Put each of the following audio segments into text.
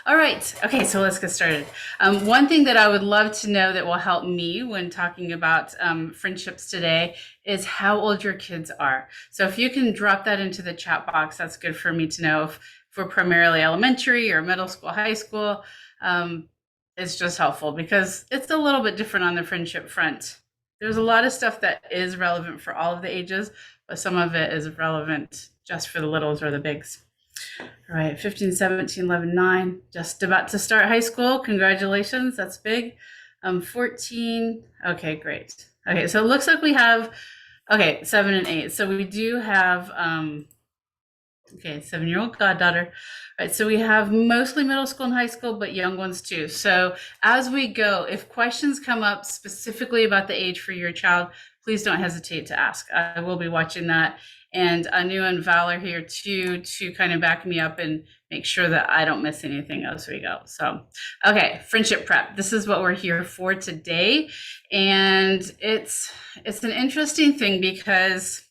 All right. Okay, so let's get started. One thing that I would love to know that will help me when talking about friendships today is how old your kids are. So if you can drop that into the chat box, that's good for me to know if we're primarily elementary or middle school, high school. Um, it's just helpful because it's a little bit different on the friendship front. There's a lot of stuff that is relevant for all of the ages, but some of it is relevant just for the littles or the bigs. All right, 15, 17, 11, 9, just about to start high school. Congratulations, that's big. 14, okay, great. Okay, so it looks like we have, okay, 7 and 8. So we do have, okay, 7-year-old goddaughter. All right, so we have mostly middle school and high school, but young ones too. So as we go, if questions come up specifically about the age for your child, please don't hesitate to ask. I will be watching that. And Anu and Val are here too to kind of back me up and make sure that I don't miss anything as we go. So, okay, friendship prep. This is what we're here for today. And it's an interesting thing because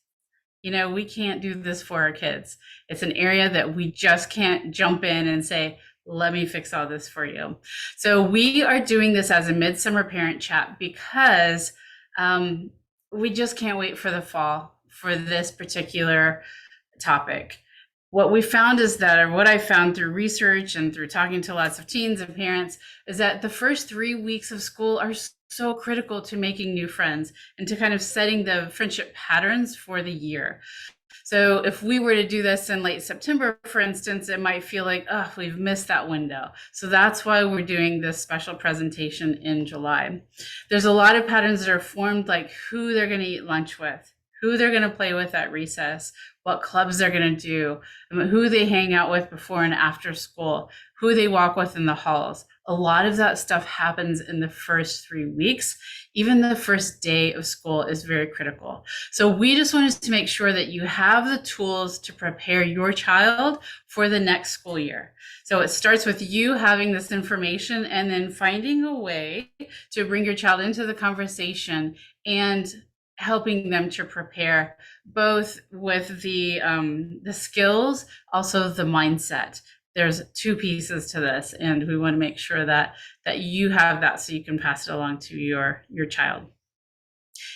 we can't do this for our kids. It's an area that we just can't jump in and say, let me fix all this for you. So we are doing this as a midsummer parent chat because we just can't wait for the fall for this particular topic. What we found is that, or what I found through research and through talking to lots of teens and parents, is that the first 3 weeks of school are so critical to making new friends and to kind of setting the friendship patterns for the year. So if we were to do this in late September, for instance, it might feel like, oh, we've missed that window. So that's why we're doing this special presentation in July. There's a lot of patterns that are formed, like who they're going to eat lunch with, who they're going to play with at recess, what clubs they're going to do, who they hang out with before and after school, who they walk with in the halls. A lot of that stuff happens in the first 3 weeks. Even the first day of school is very critical. So we just wanted to make sure that you have the tools to prepare your child for the next school year. So it starts with you having this information and then finding a way to bring your child into the conversation and helping them to prepare both with the skills, also the mindset. There's two pieces to this, and we want to make sure that you have that so you can pass it along to your child.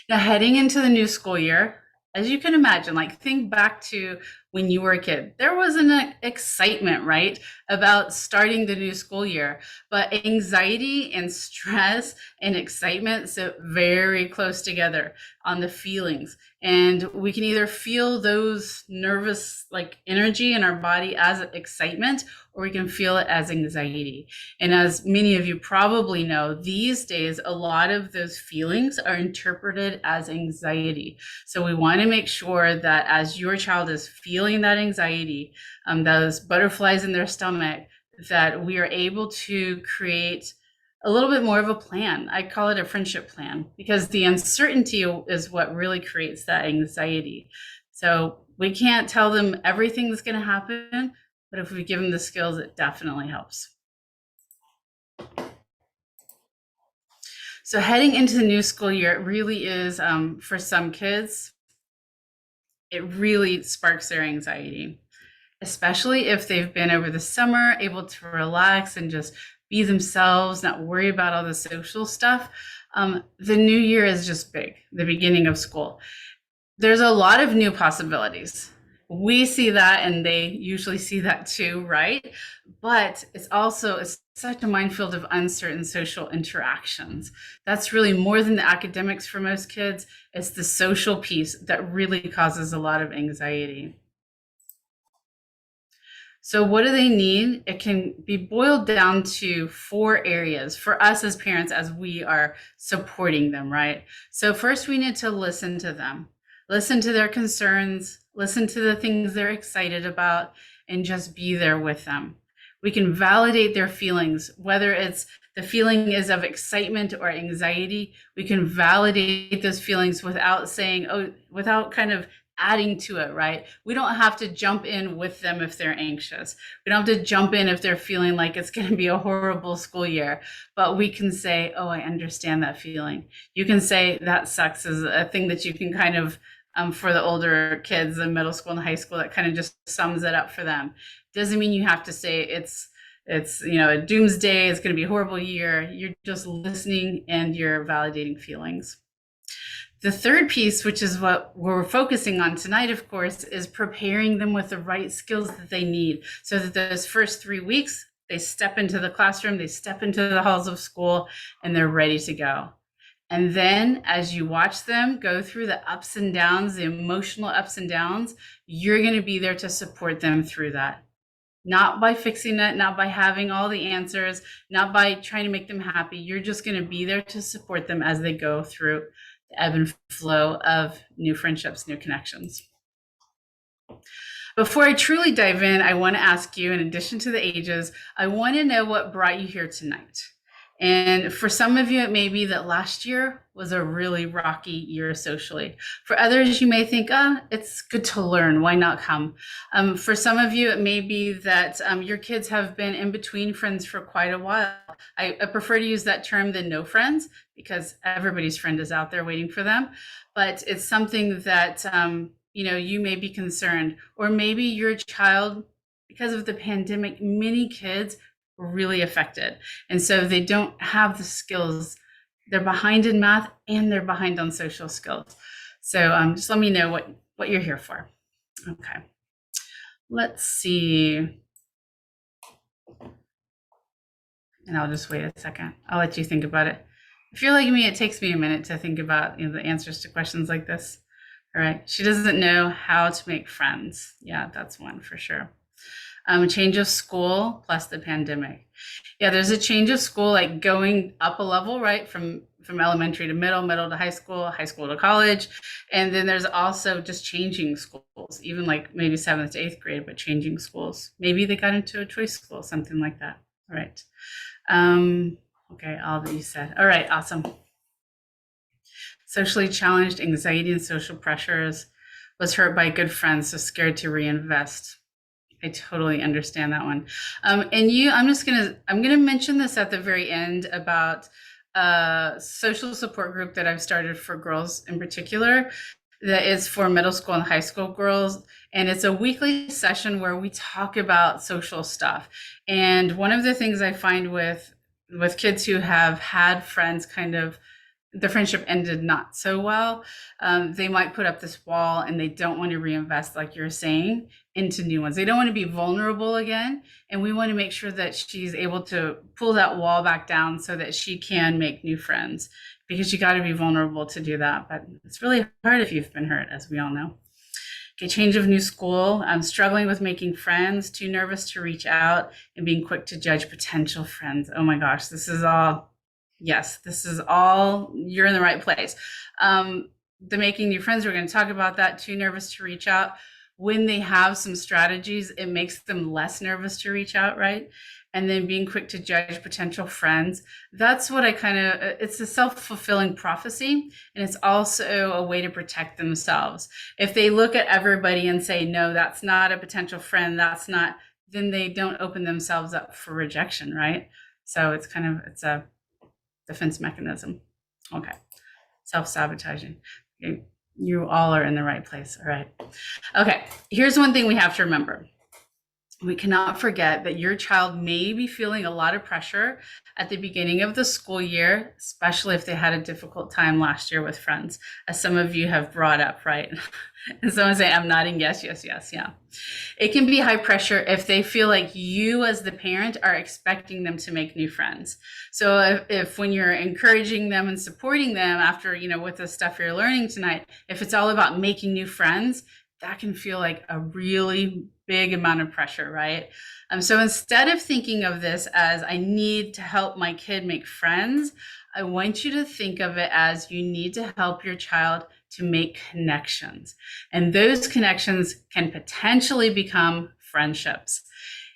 Now, heading into the new school year, as you can imagine, like think back to when you were a kid, there was an excitement, right, about starting the new school year, but anxiety and stress and excitement sit very close together on the feelings. And we can either feel those nervous, like energy in our body as excitement, or we can feel it as anxiety. And as many of you probably know, these days, a lot of those feelings are interpreted as anxiety. So we want to make sure that as your child is feeling that anxiety, those butterflies in their stomach, that we are able to create a little bit more of a plan. I call it a friendship plan because the uncertainty is what really creates that anxiety. So we can't tell them everything that's going to happen, but if we give them the skills, it definitely helps. So heading into the new school year, it really is, for some kids, it really sparks their anxiety, especially if they've been over the summer able to relax and just be themselves, not worry about all the social stuff. The new year is just big, the beginning of school. There's a lot of new possibilities. We see that, and they usually see that too, right? But it's such a minefield of uncertain social interactions. That's really more than the academics for most kids. It's the social piece that really causes a lot of anxiety. So what do they need? It can be boiled down to 4 areas for us as parents as we are supporting them, right? So first we need to listen to them. Listen to their concerns, listen to the things they're excited about, and just be there with them. We can validate their feelings, whether it's the feeling is of excitement or anxiety. We can validate those feelings without saying, without kind of adding to it, right? We don't have to jump in with them if they're anxious. We don't have to jump in if they're feeling like it's going to be a horrible school year, but we can say, oh, I understand that feeling. You can say that sucks is a thing that you can kind of, for the older kids in middle school and high school, that kind of just sums it up for them. Doesn't mean you have to say it's, a doomsday, it's going to be a horrible year. You're just listening and you're validating feelings. The third piece, which is what we're focusing on tonight, of course, is preparing them with the right skills that they need so that those first 3 weeks, they step into the classroom, they step into the halls of school, and they're ready to go. And then as you watch them go through the ups and downs, the emotional ups and downs, you're going to be there to support them through that. Not by fixing it, not by having all the answers, not by trying to make them happy. You're just going to be there to support them as they go through the ebb and flow of new friendships, new connections. Before I truly dive in, I want to ask you, in addition to the ages, I want to know what brought you here tonight. And for some of you, it may be that last year was a really rocky year socially. For others, you may think, it's good to learn. Why not come? For some of you, it may be that your kids have been in between friends for quite a while. I prefer to use that term than no friends, because everybody's friend is out there waiting for them. But it's something that, you may be concerned. Or maybe your child, because of the pandemic, many kids really affected. And so they don't have the skills. They're behind in math and they're behind on social skills. So just let me know what you're here for. Okay. Let's see. And I'll just wait a second. I'll let you think about it. If you're like me, it takes me a minute to think about the answers to questions like this. All right. She doesn't know how to make friends. Yeah, that's one for sure. A change of school plus the pandemic. Yeah, there's a change of school, like going up a level, right? From elementary to middle to high school to college. And then there's also just changing schools, even like maybe 7th to 8th grade, but changing schools. Maybe they got into a choice school, something like that. All right. Okay, all that you said. All right, awesome. Socially challenged, anxiety and social pressures, was hurt by good friends, so scared to reinvest. I totally understand that one. And I'm gonna mention this at the very end about a social support group that I've started for girls in particular, that is for middle school and high school girls. And it's a weekly session where we talk about social stuff. And one of the things I find with kids who have had friends kind of, the friendship ended not so well, they might put up this wall and they don't want to reinvest, like you're saying, into new ones. They don't want to be vulnerable again. And we want to make sure that she's able to pull that wall back down so that she can make new friends, because you got to be vulnerable to do that. But it's really hard if you've been hurt, as we all know. Okay, change of new school. I'm struggling with making friends, too nervous to reach out, and being quick to judge potential friends. Oh my gosh, this is all, you're in the right place. The making new friends, we're going to talk about that. Too nervous to reach out. When they have some strategies, it makes them less nervous to reach out, right? And then being quick to judge potential friends. That's what it's a self-fulfilling prophecy. And it's also a way to protect themselves. If they look at everybody and say, no, that's not a potential friend, then they don't open themselves up for rejection, right? So it's a defense mechanism. Okay. Self-sabotaging. Okay. You all are in the right place. All right. Okay. Here's one thing we have to remember. We cannot forget that your child may be feeling a lot of pressure at the beginning of the school year, especially if they had a difficult time last year with friends, as some of you have brought up, right? And someone saying, I'm nodding, yes, yeah. It can be high pressure if they feel like you as the parent are expecting them to make new friends. So if when you're encouraging them and supporting them after, with the stuff you're learning tonight, if it's all about making new friends, that can feel like a really big amount of pressure, right? So instead of thinking of this as I need to help my kid make friends, I want you to think of it as you need to help your child to make connections. And those connections can potentially become friendships.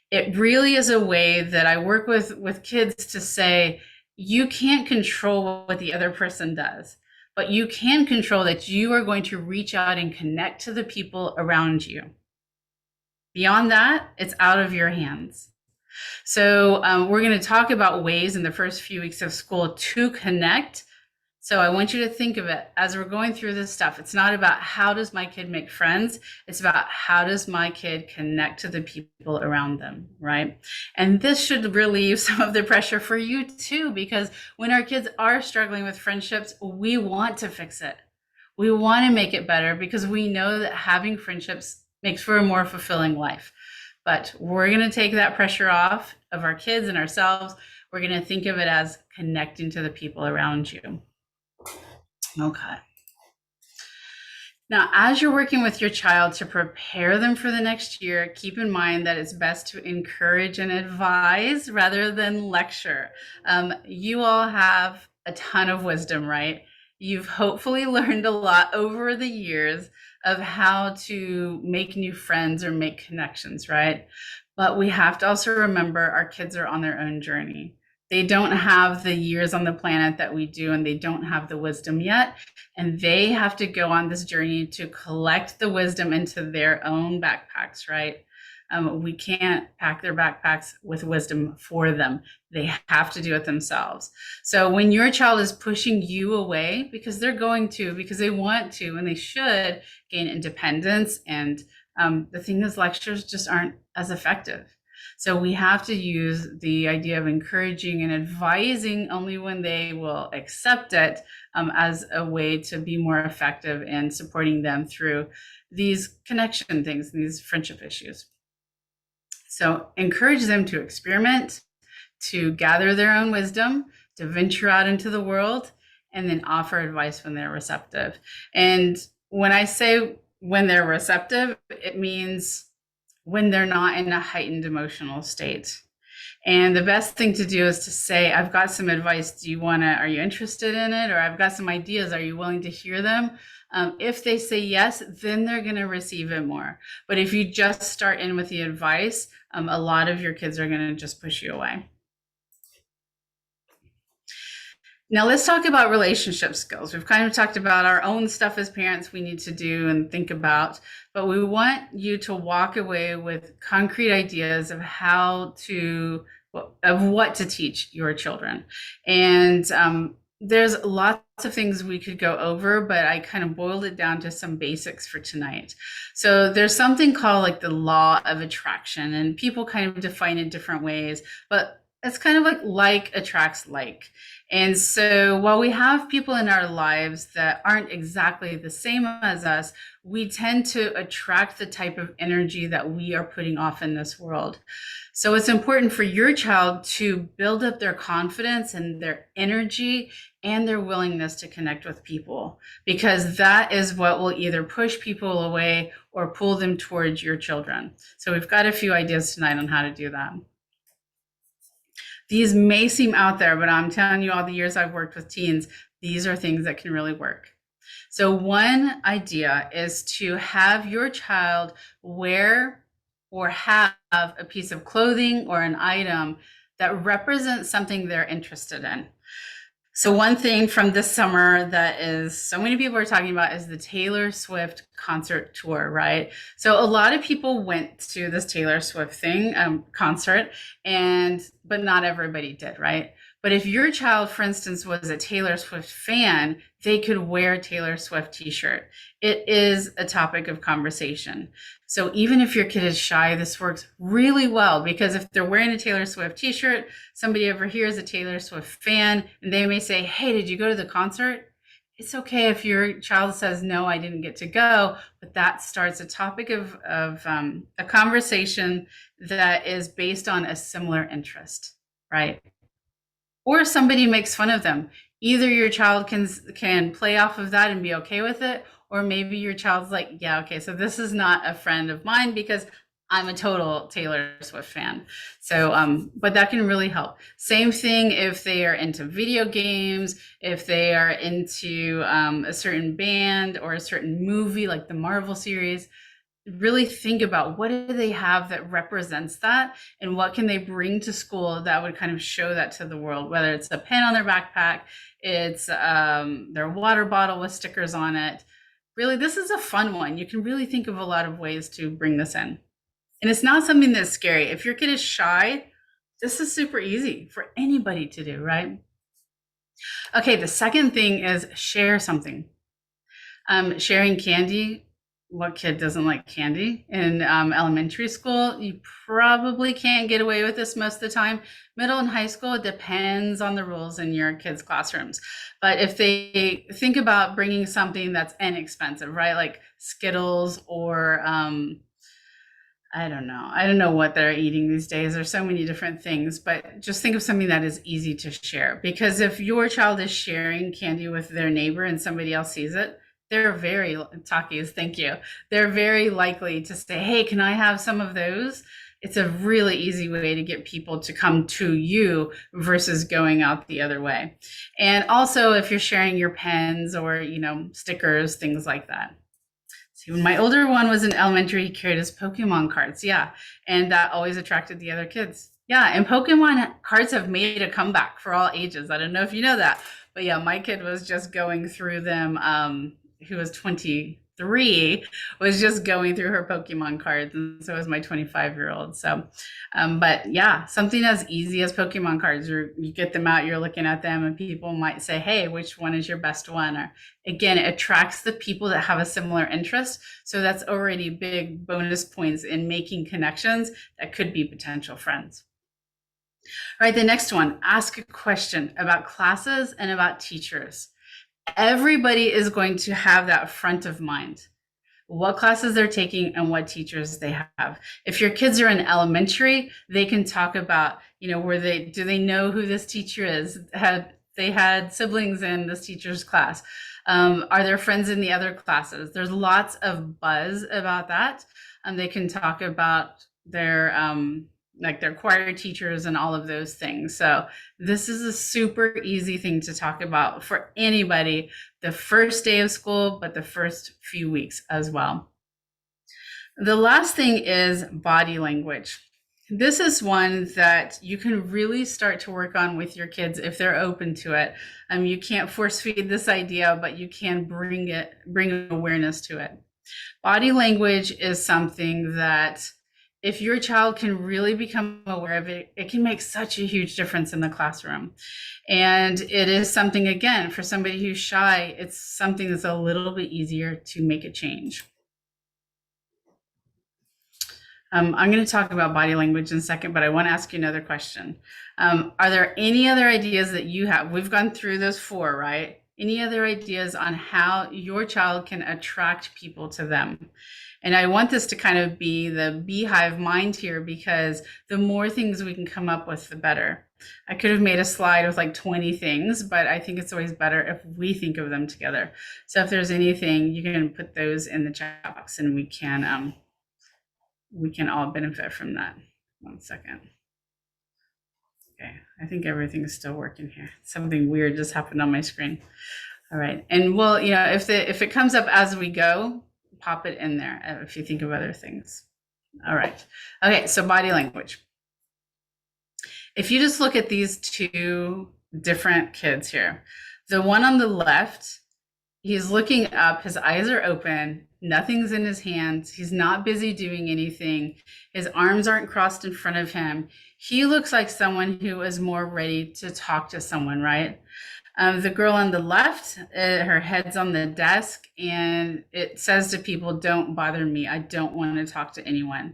It really is a way that I work with kids to say, you can't control what the other person does, but you can control that you are going to reach out and connect to the people around you. Beyond that, it's out of your hands. So we're going to talk about ways in the first few weeks of school to connect, So I want you to think of it as we're going through this stuff. It's not about how does my kid make friends? It's about how does my kid connect to the people around them, right? And this should relieve some of the pressure for you too, because when our kids are struggling with friendships, we want to fix it. We want to make it better because we know that having friendships makes for a more fulfilling life. But we're going to take that pressure off of our kids and ourselves. We're going to think of it as connecting to the people around you. Okay. Now, as you're working with your child to prepare them for the next year, keep in mind that it's best to encourage and advise rather than lecture. You all have a ton of wisdom, right? You've hopefully learned a lot over the years of how to make new friends or make connections, right? But we have to also remember our kids are on their own journey. They don't have the years on the planet that we do, and they don't have the wisdom yet. And they have to go on this journey to collect the wisdom into their own backpacks, right? We can't pack their backpacks with wisdom for them. They have to do it themselves. So when your child is pushing you away, because they're going to, because they want to, and they should gain independence. And the thing is, lectures just aren't as effective. So we have to use the idea of encouraging and advising only when they will accept it, as a way to be more effective in supporting them through these connection things, these friendship issues. So encourage them to experiment, to gather their own wisdom, to venture out into the world, and then offer advice when they're receptive. And when I say when they're receptive, it means when they're not in a heightened emotional state. And the best thing to do is to say, I've got some advice. Are you interested in it? Or I've got some ideas. Are you willing to hear them? If they say yes, then they're going to receive it more. But if you just start in with the advice, a lot of your kids are going to just push you away. Now let's talk about relationship skills. We've kind of talked about our own stuff as parents we need to do and think about, but we want you to walk away with concrete ideas of what to teach your children. And there's lots of things we could go over, but I kind of boiled it down to some basics for tonight. So there's something called like the law of attraction, and people kind of define it different ways, but it's kind of like attracts like. And so while we have people in our lives that aren't exactly the same as us, we tend to attract the type of energy that we are putting off in this world. So it's important for your child to build up their confidence and their energy and their willingness to connect with people, because that is what will either push people away or pull them towards your children. So we've got a few ideas tonight on how to do that. These may seem out there, but I'm telling you, all the years I've worked with teens, these are things that can really work. So one idea is to have your child wear or have a piece of clothing or an item that represents something they're interested in. So one thing from this summer that is so many people are talking about is the Taylor Swift concert tour, right? So a lot of people went to this Taylor Swift concert, but not everybody did, right? But if your child, for instance, was a Taylor Swift fan, they could wear a Taylor Swift t-shirt. It is a topic of conversation. So even if your kid is shy, this works really well, because if they're wearing a Taylor Swift t-shirt, somebody over here is a Taylor Swift fan, and they may say, hey, did you go to the concert? It's okay if your child says, no, I didn't get to go, but that starts a topic of a conversation that is based on a similar interest, right? Or somebody makes fun of them. Either your child can play off of that and be okay with it, or maybe your child's like, yeah, okay, so this is not a friend of mine because I'm a total Taylor Swift fan. So, but that can really help. Same thing if they are into video games, if they are into a certain band or a certain movie like the Marvel series. Really think about what do they have that represents that, and what can they bring to school that would kind of show that to the world, whether it's a pen on their backpack, it's their water bottle with stickers on it. Really, this is a fun one. You can really think of a lot of ways to bring this in. And it's not something that's scary. If your kid is shy, this is super easy for anybody to do, right? Okay, the second thing is share something. Sharing candy. What kid doesn't like candy? In elementary school, you probably can't get away with this most of the time. Middle and high school, it depends on the rules in your kids' classrooms. But if they think about bringing something that's inexpensive, right, like Skittles or I don't know. I don't know what they're eating these days. There's so many different things, but just think of something that is easy to share. Because if your child is sharing candy with their neighbor and somebody else sees it, they're very, Takis, thank you. They're very likely to say, hey, can I have some of those? It's a really easy way to get people to come to you versus going out the other way. And also, if you're sharing your pens or, stickers, things like that. See, when my older one was in elementary, he carried his Pokemon cards. Yeah. And that always attracted the other kids. Yeah. And Pokemon cards have made a comeback for all ages. I don't know if you know that. But yeah, my kid was just going through them. Who was 23, was just going through her Pokemon cards. And so was my 25-year-old. So, but yeah, something as easy as Pokemon cards, you get them out, you're looking at them, and people might say, hey, which one is your best one? Or again, it attracts the people that have a similar interest. So that's already big bonus points in making connections that could be potential friends. All right, the next one, ask a question about classes and about teachers. Everybody is going to have that front of mind, what classes they're taking and what teachers they have. If your kids are in elementary, they can talk about, do they know who this teacher is? Had they had siblings in this teacher's class? Are there friends in the other classes? There's lots of buzz about that. And they can talk about their like their choir teachers and all of those things. So this is a super easy thing to talk about for anybody the first day of school, but the first few weeks as well. The last thing is body language. This is one that you can really start to work on with your kids if they're open to it. You can't force feed this idea, but you can bring awareness to it. Body language is something that if your child can really become aware of it, it can make such a huge difference in the classroom. And it is something, again, for somebody who's shy, it's something that's a little bit easier to make a change. I'm going to talk about body language in a second, but I want to ask you another question. Are there any other ideas that you have? We've gone through those 4, right? Any other ideas on how your child can attract people to them? And I want this to kind of be the beehive mind here, because the more things we can come up with, the better. I could have made a slide with like 20 things, but I think it's always better if we think of them together. So if there's anything, you can put those in the chat box and we can all benefit from that. 1 second. Okay, I think everything's still working here. Something weird just happened on my screen. All right, and well, if it comes up as we go, pop it in there if you think of other things. All right. Okay, so body language. If you just look at these 2 different kids here, the one on the left, he's looking up, his eyes are open, nothing's in his hands, he's not busy doing anything, his arms aren't crossed in front of him. He looks like someone who is more ready to talk to someone, right? The girl on the left, her head's on the desk, and it says to people, don't bother me. I don't want to talk to anyone.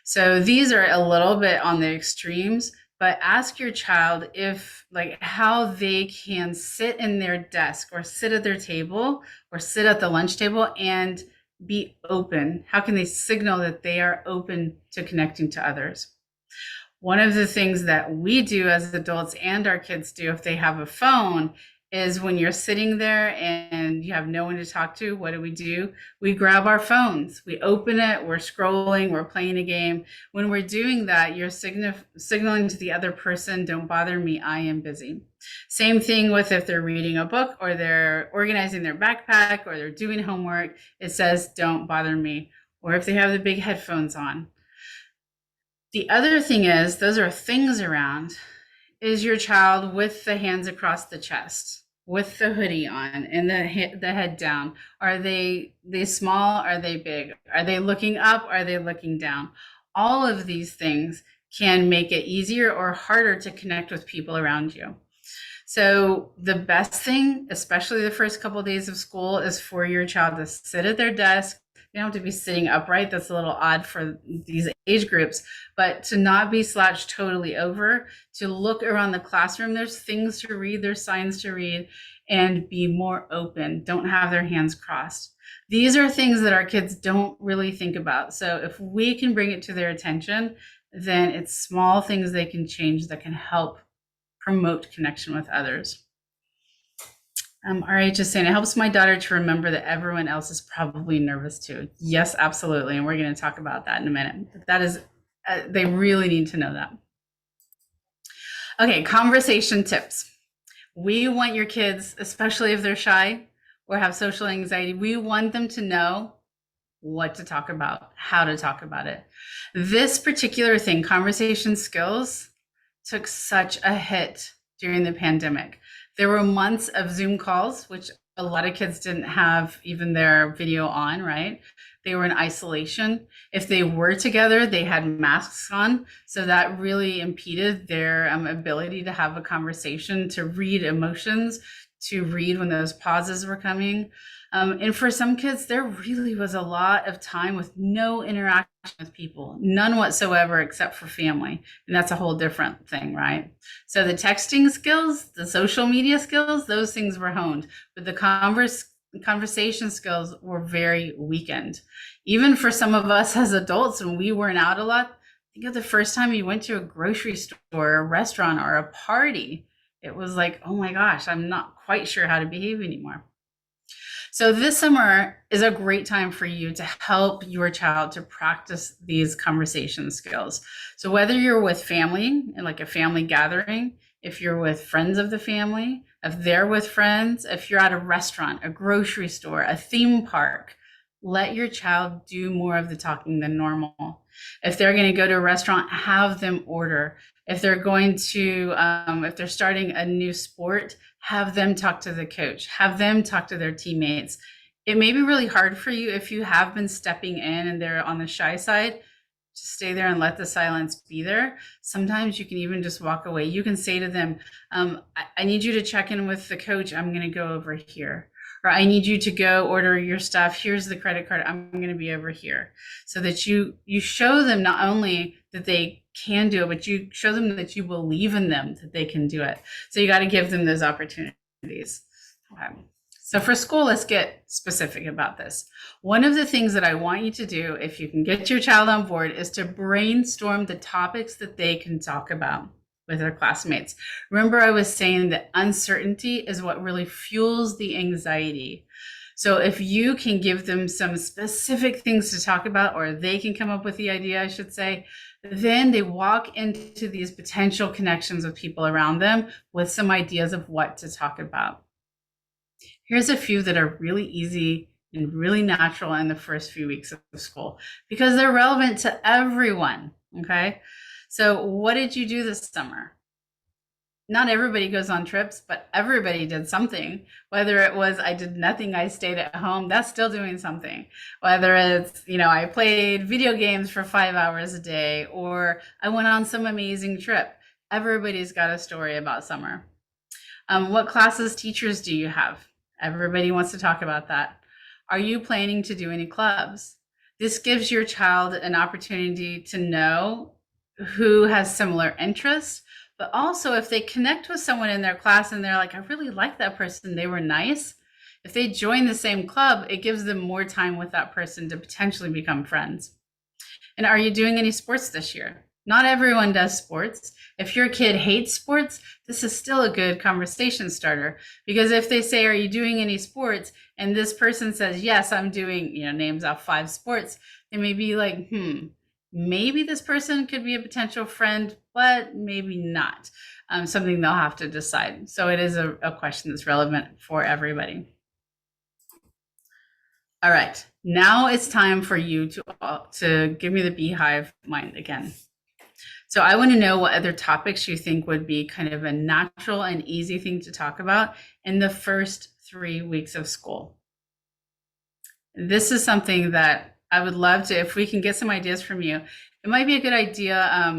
So these are a little bit on the extremes, but ask your child how they can sit in their desk or sit at their table or sit at the lunch table and be open. How can they signal that they are open to connecting to others? One of the things that we do as adults and our kids do if they have a phone is when you're sitting there and you have no one to talk to, what do? We grab our phones, we open it, we're scrolling, we're playing a game. When we're doing that, you're signaling to the other person, don't bother me, I am busy. Same thing with if they're reading a book or they're organizing their backpack or they're doing homework, it says, don't bother me. Or if they have the big headphones on. The other thing is, those are things around. Is your child with the hands across the chest, with the hoodie on and the head down? Are they small? Are they big? Are they looking up? Are they looking down? All of these things can make it easier or harder to connect with people around you. So the best thing, especially the first couple of days of school, is for your child to sit at their desk. You don't have to be sitting upright. That's a little odd for these age groups, but to not be slouched totally over, to look around the classroom. There's things to read, there's signs to read, and be more open. Don't have their hands crossed. These are things that our kids don't really think about. So if we can bring it to their attention, then it's small things they can change that can help promote connection with others. RH is saying it helps my daughter to remember that everyone else is probably nervous too. Yes, absolutely. And we're going to talk about that in a minute. That is, they really need to know that. Okay, conversation tips. We want your kids, especially if they're shy or have social anxiety, we want them to know what to talk about, how to talk about it. This particular thing, conversation skills, took such a hit during the pandemic. There were months of Zoom calls, which a lot of kids didn't have even their video on, right? They were in isolation. If they were together, they had masks on. So that really impeded their ability to have a conversation, to read emotions, to read when those pauses were coming. And for some kids, there really was a lot of time with no interaction with people, none whatsoever except for family. And that's a whole different thing, right? So the texting skills, the social media skills, those things were honed, but the conversation skills were very weakened. Even for some of us as adults, when we weren't out a lot, think of the first time you went to a grocery store or a restaurant or a party. It was like, oh my gosh, I'm not quite sure how to behave anymore. So this summer is a great time for you to help your child to practice these conversation skills. So whether you're with family, like a family gathering, if you're with friends of the family, if they're with friends, if you're at a restaurant, a grocery store, a theme park, let your child do more of the talking than normal. If they're going to go to a restaurant, have them order. If they're going to, if they're starting a new sport, have them talk to the coach, have them talk to their teammates. It may be really hard for you if you have been stepping in and they're on the shy side. Just stay there and let the silence be there. Sometimes you can even just walk away. You can say to them, I need you to check in with the coach. I'm going to go over here. Or I need you to go order your stuff. Here's the credit card. I'm going to be over here. So that you show them not only that they can do it, but you show them that you believe in them, that they can do it. So you got to give them those opportunities. So for school, let's get specific about this. One of the things that I want you to do, if you can get your child on board, is to brainstorm the topics that they can talk about with their classmates. Remember, I was saying that uncertainty is what really fuels the anxiety. So if you can give them some specific things to talk about, or they can come up with the idea, I should say, then they walk into these potential connections with people around them with some ideas of what to talk about. Here's a few that are really easy and really natural in the first few weeks of school because they're relevant to everyone, okay? So what did you do this summer? Not everybody goes on trips, but everybody did something. Whether it was, I did nothing, I stayed at home, that's still doing something. Whether it's, I played video games for 5 hours a day, or I went on some amazing trip. Everybody's got a story about summer. What classes, teachers do you have? Everybody wants to talk about that. Are you planning to do any clubs? This gives your child an opportunity to know who has similar interests, but also if they connect with someone in their class and they're like, I really like that person, they were nice. If they join the same club, it gives them more time with that person to potentially become friends. And are you doing any sports this year? Not everyone does sports. If your kid hates sports, this is still a good conversation starter. Because if they say, are you doing any sports? And this person says, yes, I'm doing, names off 5 sports. They may be like, maybe this person could be a potential friend, but maybe not. Something they'll have to decide. So it is a question that's relevant for everybody. All right, now it's time for you to give me the beehive mind again. So I want to know what other topics you think would be kind of a natural and easy thing to talk about in the first 3 weeks of school. This is something that I would love to, if we can get some ideas from you, it might be a good idea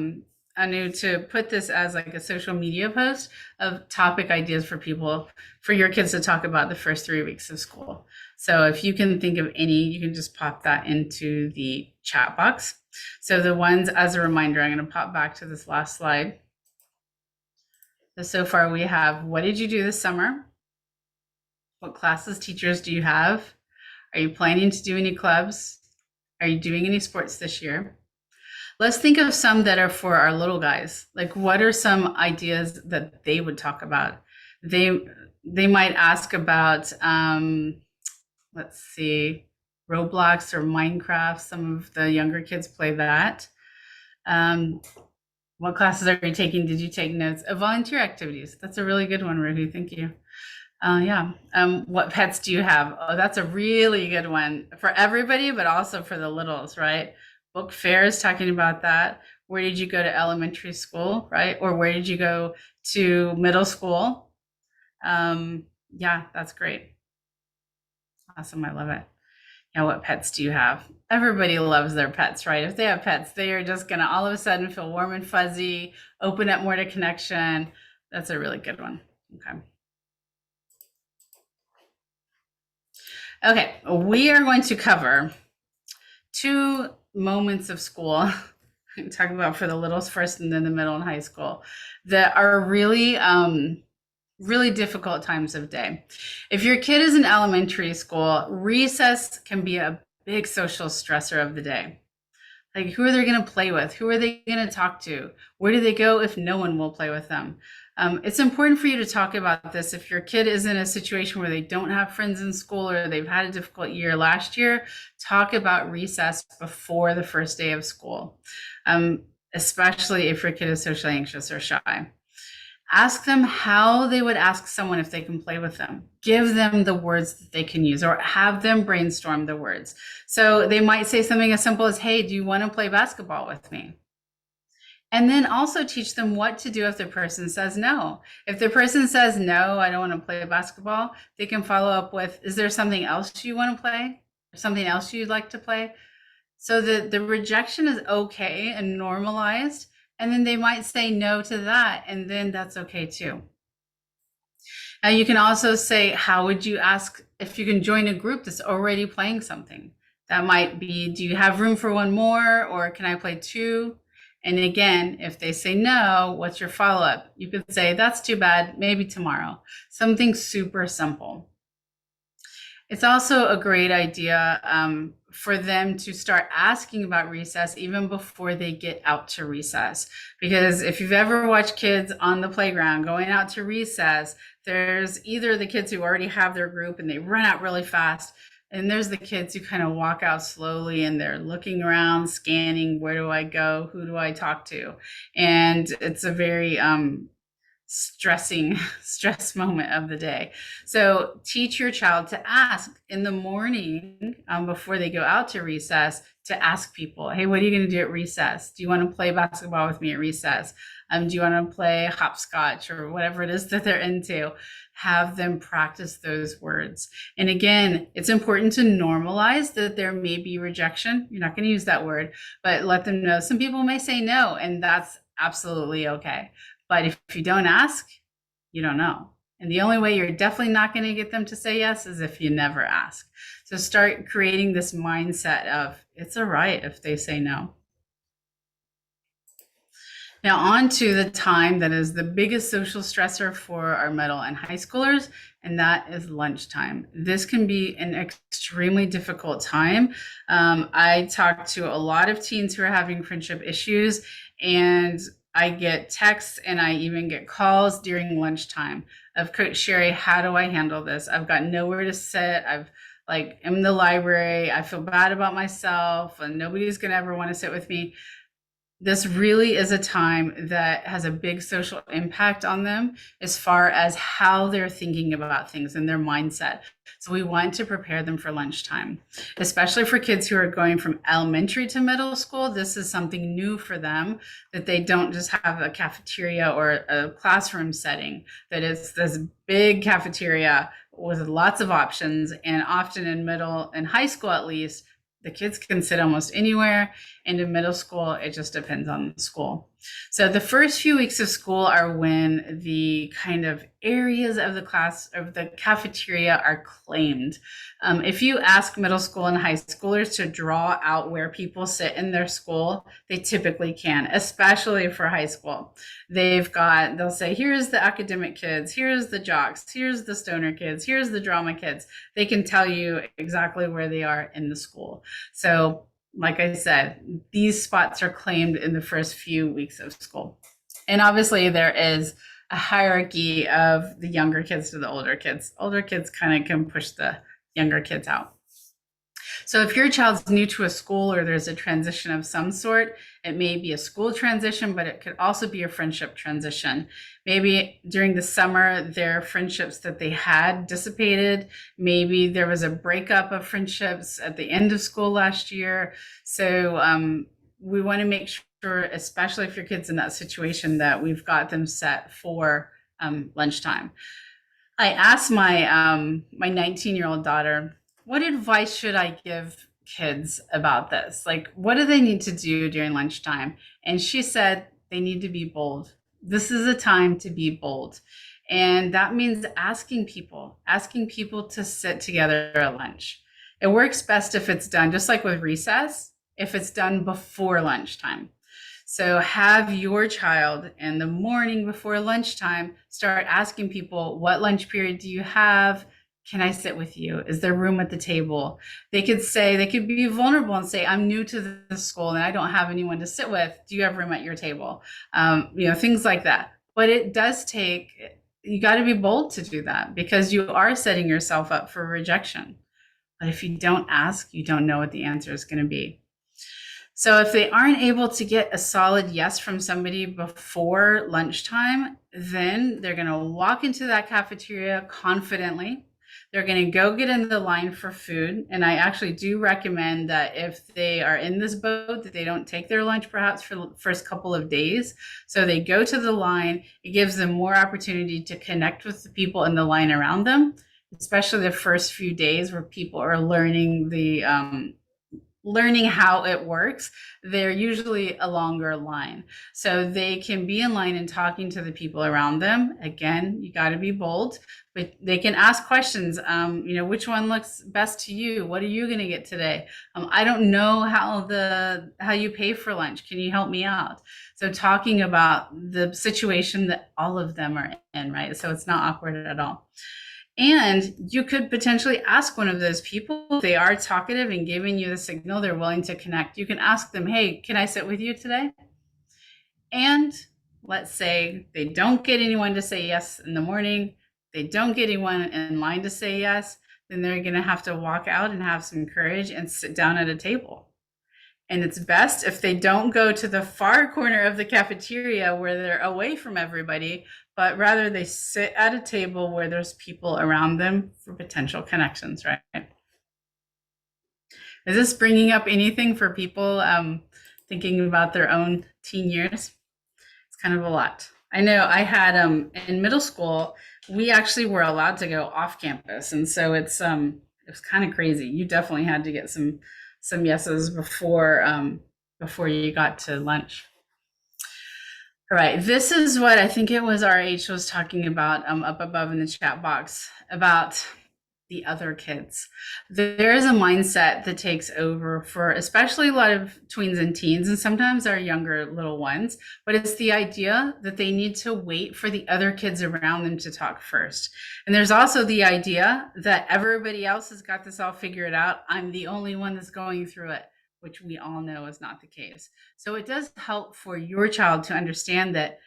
Anu, to put this as like a social media post of topic ideas for people, for your kids to talk about the first 3 weeks of school. So if you can think of any, you can just pop that into the chat box. So the ones, as a reminder, I'm going to pop back to this last slide. So far we have, what did you do this summer? What classes, teachers do you have? Are you planning to do any clubs? Are you doing any sports this year? Let's think of some that are for our little guys. Like, what are some ideas that they would talk about? They might ask about, let's see, Roblox or Minecraft. Some of the younger kids play that. What classes are you taking? Did you take notes? Volunteer activities. That's a really good one, Ruby. Thank you. Yeah. What pets do you have? Oh, that's a really good one for everybody, but also for the littles, right? Book fairs, talking about that. Where did you go to elementary school, right? Or where did you go to middle school? Yeah, that's great. Awesome. I love it. Yeah, what pets do you have? Everybody loves their pets, right? If they have pets, they are just going to all of a sudden feel warm and fuzzy, open up more to connection. That's a really good one. Okay. Okay, we are going to cover 2 moments of school. Talking about for the littles first and then the middle and high school that are really really difficult times of day. If your kid is in elementary school, recess can be a big social stressor of the day. Like, who are they going to play with? Who are they going to talk to? Where do they go if no one will play with them? It's important for you to talk about this. If your kid is in a situation where they don't have friends in school or they've had a difficult year last year, talk about recess before the first day of school, especially if your kid is socially anxious or shy. Ask them how they would ask someone if they can play with them. Give them the words that they can use, or have them brainstorm the words. So they might say something as simple as, hey, do you want to play basketball with me? And then also teach them what to do if the person says no. If the person says, no, I don't want to play basketball, they can follow up with, is there something else you want to play? Something else you'd like to play? So the rejection is okay and normalized. And then they might say no to that. And then that's okay too. Now you can also say, how would you ask if you can join a group that's already playing something? That might be, do you have room for one more, or can I play 2? And again, if they say no, what's your follow-up? You could say, that's too bad, maybe tomorrow. Something super simple. It's also a great idea for them to start asking about recess even before they get out to recess. Because if you've ever watched kids on the playground going out to recess, there's either the kids who already have their group and they run out really fast, and there's the kids who kind of walk out slowly and they're looking around, scanning, where do I go? Who do I talk to? And it's a very stress moment of the day. So teach your child to ask in the morning before they go out to recess, to ask people, hey, what are you going to do at recess? Do you want to play basketball with me at recess? Do you want to play hopscotch or whatever it is that they're into? Have them practice those words. And again, it's important to normalize that there may be rejection. You're not going to use that word, but let them know some people may say no, and that's absolutely okay. But if you don't ask, you don't know. And the only way you're definitely not going to get them to say yes is if you never ask. So start creating this mindset of, it's all right if they say no. Now on to the time that is the biggest social stressor for our middle and high schoolers, and that is lunchtime. This can be an extremely difficult time. I talk to a lot of teens who are having friendship issues, and I get texts and I even get calls during lunchtime of, Coach Sherry, how do I handle this? I've got nowhere to sit. I'm in the library. I feel bad about myself and nobody's going to ever want to sit with me. This really is a time that has a big social impact on them as far as how they're thinking about things and their mindset. So we want to prepare them for lunchtime, especially for kids who are going from elementary to middle school. This is something new for them, that they don't just have a cafeteria or a classroom setting, that it's this big cafeteria with lots of options. And often in middle and high school, at least, the kids can sit almost anywhere, and in middle school, it just depends on the school. So the first few weeks of school are when the kind of areas of the class of the cafeteria are claimed. If you ask middle school and high schoolers to draw out where people sit in their school, they typically can, especially for high school. They'll say, here's the academic kids, here's the jocks, here's the stoner kids, here's the drama kids. They can tell you exactly where they are in the school. So like I said, these spots are claimed in the first few weeks of school. And obviously there is a hierarchy of the younger kids to the older kids. Older kids kind of can push the younger kids out. So if your child's new to a school or there's a transition of some sort, it may be a school transition, but it could also be a friendship transition. Maybe during the summer, their friendships that they had dissipated. Maybe there was a breakup of friendships at the end of school last year. So we want to make sure, especially if your kid's in that situation, that we've got them set for lunchtime. I asked my 19-year-old daughter, what advice should I give kids about this? Like, what do they need to do during lunchtime? And she said they need to be bold. This is a time to be bold. And that means asking people to sit together at lunch. It works best if it's done, just like with recess, if it's done before lunchtime. So have your child in the morning before lunchtime start asking people, what lunch period do you have? Can I sit with you? Is there room at the table? They could be vulnerable and say, I'm new to the school and I don't have anyone to sit with. Do you have room at your table? Things like that. But it does take, you got to be bold to do that because you are setting yourself up for rejection. But if you don't ask, you don't know what the answer is going to be. So if they aren't able to get a solid yes from somebody before lunchtime, then they're going to walk into that cafeteria confidently. They're going to go get in the line for food. And I actually do recommend that if they are in this boat, that they don't take their lunch perhaps for the first couple of days. So they go to the line. It gives them more opportunity to connect with the people in the line around them, especially the first few days where people are learning how it works. They're usually a longer line. So they can be in line and talking to the people around them. Again, you got to be bold, but they can ask questions. Which one looks best to you? What are you going to get today? I don't know how you pay for lunch. Can you help me out? So talking about the situation that all of them are in, right? So it's not awkward at all. And you could potentially ask one of those people, if they are talkative and giving you the signal they're willing to connect, you can ask them, hey, can I sit with you today? And let's say they don't get anyone to say yes in the morning, they don't get anyone in line to say yes, then they're going to have to walk out and have some courage and sit down at a table. And it's best if they don't go to the far corner of the cafeteria where they're away from everybody, but rather they sit at a table where there's people around them for potential connections, right? Is this bringing up anything for people thinking about their own teen years? It's kind of a lot. I know I had in middle school, we actually were allowed to go off campus. And so it was kind of crazy. You definitely had to get some yeses before you got to lunch. All right, this is what I think it was RH was talking about up above in the chat box about the other kids. There is a mindset that takes over for especially a lot of tweens and teens, and sometimes our younger little ones, but it's the idea that they need to wait for the other kids around them to talk first. And there's also the idea that everybody else has got this all figured out. I'm the only one that's going through it, which we all know is not the case. So it does help for your child to understand that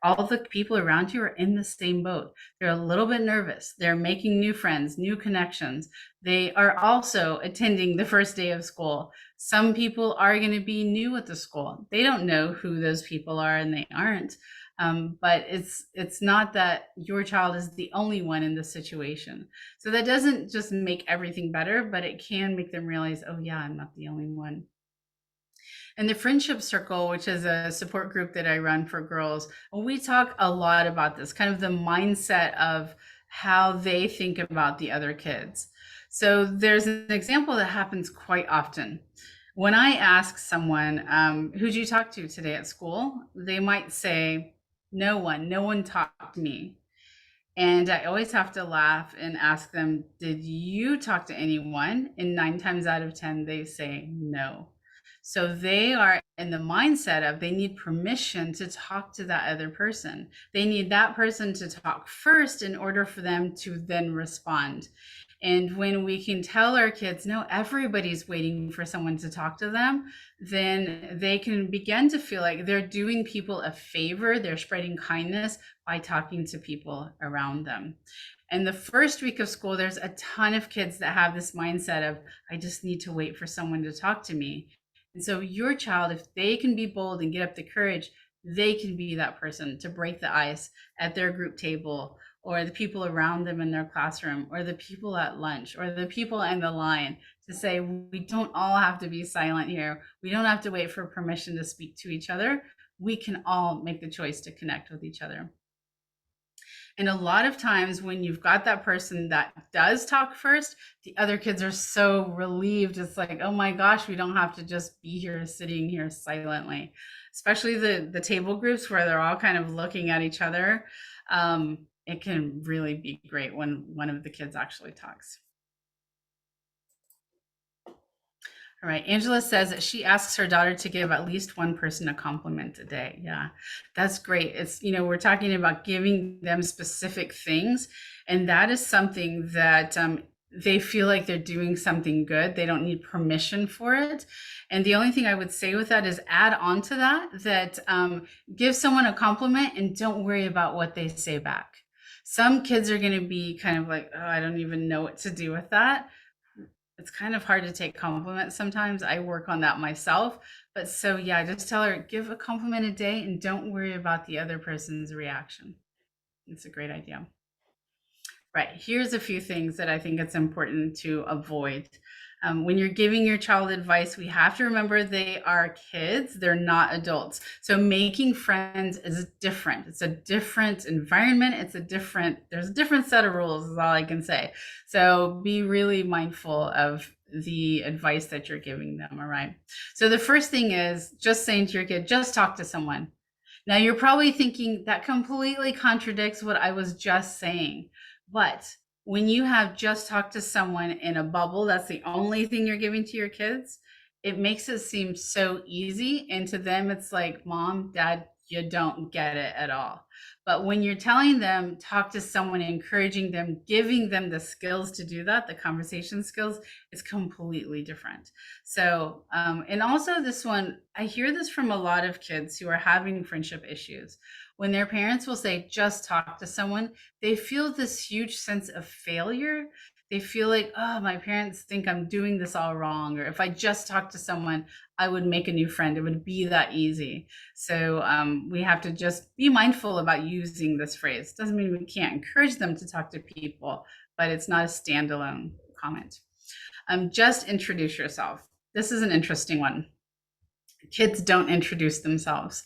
all the people around you are in the same boat. They're a little bit nervous. They're making new friends, new connections. They are also attending the first day of school. Some people are going to be new at the school. They don't know who those people are and they aren't. But it's not that your child is the only one in this situation. So that doesn't just make everything better, but it can make them realize, oh yeah, I'm not the only one. And the Friendship Circle, which is a support group that I run for girls, we talk a lot about this, kind of the mindset of how they think about the other kids. So there's an example that happens quite often. When I ask someone, who'd you talk to today at school? They might say, no one talked to me. And I always have to laugh and ask them, did you talk to anyone? And 9 times out of 10, they say no. So they are in the mindset of they need permission to talk to that other person. They need that person to talk first in order for them to then respond. And when we can tell our kids, no, everybody's waiting for someone to talk to them, then they can begin to feel like they're doing people a favor, they're spreading kindness by talking to people around them. And the first week of school, there's a ton of kids that have this mindset of, I just need to wait for someone to talk to me. And so your child, if they can be bold and get up the courage, they can be that person to break the ice at their group table, or the people around them in their classroom, or the people at lunch, or the people in the line, to say, we don't all have to be silent here. We don't have to wait for permission to speak to each other. We can all make the choice to connect with each other. And a lot of times when you've got that person that does talk first, the other kids are so relieved. It's like, oh my gosh, we don't have to just be here sitting here silently. Especially the table groups where they're all kind of looking at each other. It can really be great when one of the kids actually talks. All right. Angela says that she asks her daughter to give at least one person a compliment a day. Yeah, that's great. It's, we're talking about giving them specific things. And that is something that they feel like they're doing something good. They don't need permission for it. And the only thing I would say with that is add on to that give someone a compliment and don't worry about what they say back. Some kids are going to be kind of like, oh, I don't even know what to do with that. It's kind of hard to take compliments sometimes. I work on that myself. But so, yeah, just tell her, give a compliment a day and don't worry about the other person's reaction. It's a great idea. Right. Here's a few things that I think it's important to avoid. When you're giving your child advice, we have to remember they are kids, they're not adults. So making friends is different. It's a different environment. There's a different set of rules, is all I can say. So be really mindful of the advice that you're giving them. All right. So the first thing is just saying to your kid, just talk to someone. Now you're probably thinking that completely contradicts what I was just saying. But when you have just talked to someone in a bubble, that's the only thing you're giving to your kids, it makes it seem so easy. And to them, it's like, Mom, Dad, you don't get it at all. But when you're telling them, talk to someone, encouraging them, giving them the skills to do that, the conversation skills, is completely different. So, and also this one, I hear this from a lot of kids who are having friendship issues. When their parents will say, just talk to someone, they feel this huge sense of failure. They feel like, oh, my parents think I'm doing this all wrong. Or if I just talk to someone, I would make a new friend. It would be that easy. So we have to just be mindful about using this phrase. Doesn't mean we can't encourage them to talk to people, but it's not a standalone comment. Just introduce yourself. This is an interesting one. Kids don't introduce themselves.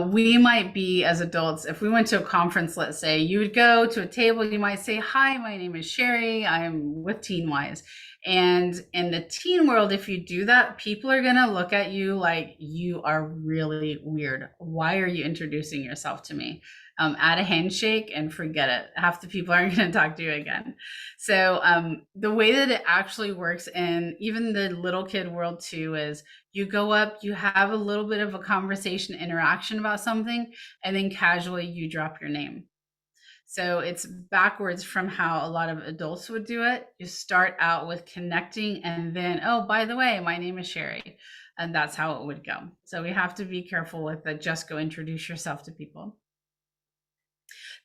We might be, as adults, if we went to a conference, let's say, you would go to a table, you might say, hi, my name is Sherry, I'm with TeenWise. And in the teen world, if you do that, people are going to look at you like you are really weird. Why are you introducing yourself to me? Add a handshake and forget it. Half the people aren't going to talk to you again. So the way that it actually works in even the little kid world too is you go up, you have a little bit of a conversation interaction about something, and then casually you drop your name. So it's backwards from how a lot of adults would do it. You start out with connecting and then, oh, by the way, my name is Sherry. And that's how it would go. So we have to be careful with the just go introduce yourself to people.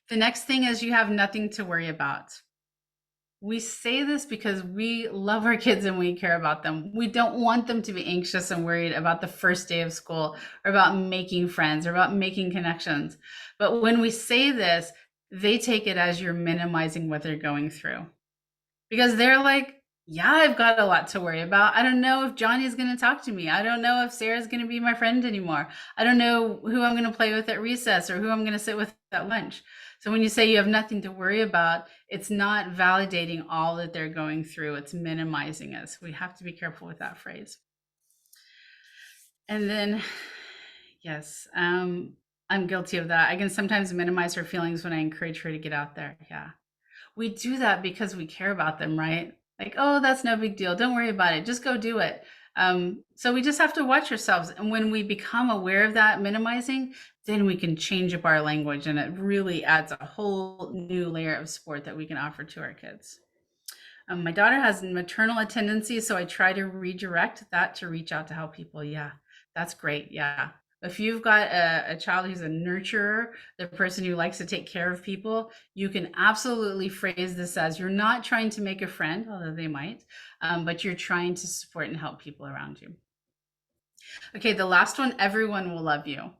The next thing is you have nothing to worry about. We say this because we love our kids and we care about them. We don't want them to be anxious and worried about the first day of school or about making friends or about making connections. But when we say this, they take it as you're minimizing what they're going through. Because they're like, yeah, I've got a lot to worry about. I don't know if Johnny's going to talk to me. I don't know if Sarah's going to be my friend anymore. I don't know who I'm going to play with at recess or who I'm going to sit with at lunch. So when you say you have nothing to worry about, it's not validating all that they're going through. It's minimizing it. So we have to be careful with that phrase. And then, yes, I'm guilty of that. I can sometimes minimize her feelings when I encourage her to get out there. Yeah. We do that because we care about them, right? Like, oh, that's no big deal. Don't worry about it. Just go do it. So we just have to watch ourselves. And when we become aware of that minimizing, then we can change up our language, and it really adds a whole new layer of support that we can offer to our kids. My daughter has maternal tendencies, so I try to redirect that to reach out to help people. Yeah, that's great. Yeah. If you've got a child who's a nurturer, the person who likes to take care of people, you can absolutely phrase this as you're not trying to make a friend, although they might, but you're trying to support and help people around you. Okay, the last one, everyone will love you.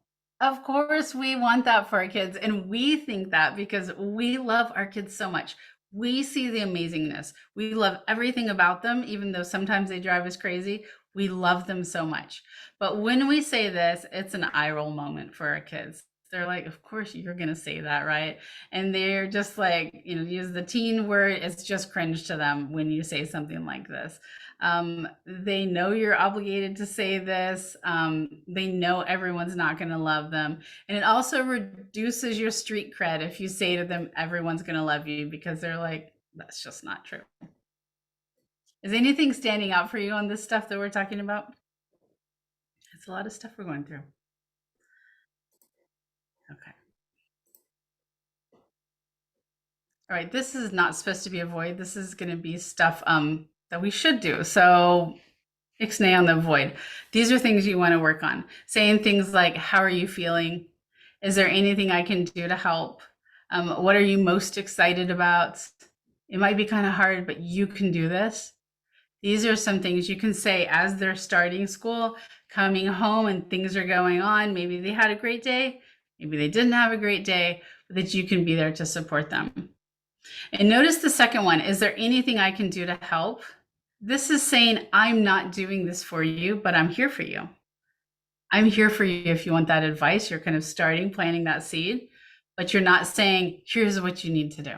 Of course, we want that for our kids. And we think that because we love our kids so much. We see the amazingness. We love everything about them, even though sometimes they drive us crazy. We love them so much. But when we say this, it's an eye roll moment for our kids. They're like, of course you're going to say that, right? And they're just like, use the teen word. It's just cringe to them when you say something like this. They know you're obligated to say this. They know everyone's not going to love them. And it also reduces your street cred if you say to them, everyone's going to love you, because they're like, that's just not true. Is anything standing out for you on this stuff that we're talking about? It's a lot of stuff we're going through. Okay. All right. This is not supposed to be a void. This is going to be stuff that we should do. So ixnay on the void. These are things you want to work on. Saying things like, how are you feeling? Is there anything I can do to help? What are you most excited about? It might be kind of hard, but you can do this. These are some things you can say as they're starting school, coming home and things are going on. Maybe they had a great day. Maybe they didn't have a great day, but that you can be there to support them. And notice the second one. Is there anything I can do to help? This is saying, I'm not doing this for you, but I'm here for you. I'm here for you if you want that advice. You're kind of planting that seed, but you're not saying, here's what you need to do.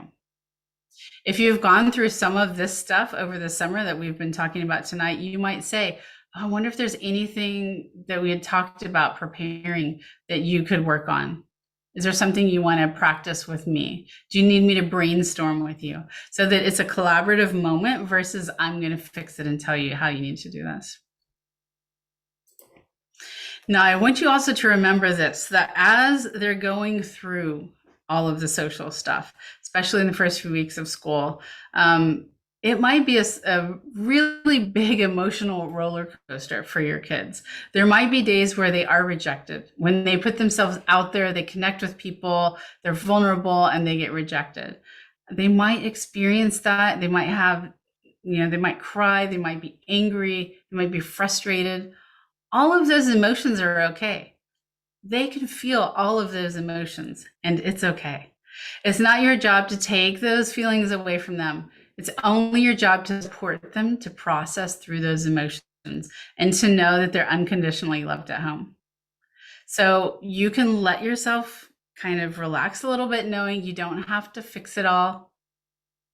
If you've gone through some of this stuff over the summer that we've been talking about tonight, you might say, oh, I wonder if there's anything that we had talked about preparing that you could work on. Is there something you want to practice with me? Do you need me to brainstorm with you? So that it's a collaborative moment versus I'm going to fix it and tell you how you need to do this. Now, I want you also to remember this, that as they're going through all of the social stuff, especially in the first few weeks of school, it might be a really big emotional roller coaster for your kids. There might be days where they are rejected. When they put themselves out there, they connect with people, they're vulnerable, and they get rejected. They might experience that. They might have, they might cry, they might be angry, they might be frustrated. All of those emotions are okay. They can feel all of those emotions, and it's okay. It's not your job to take those feelings away from them. It's only your job to support them to process through those emotions and to know that they're unconditionally loved at home. So you can let yourself kind of relax a little bit, knowing you don't have to fix it all.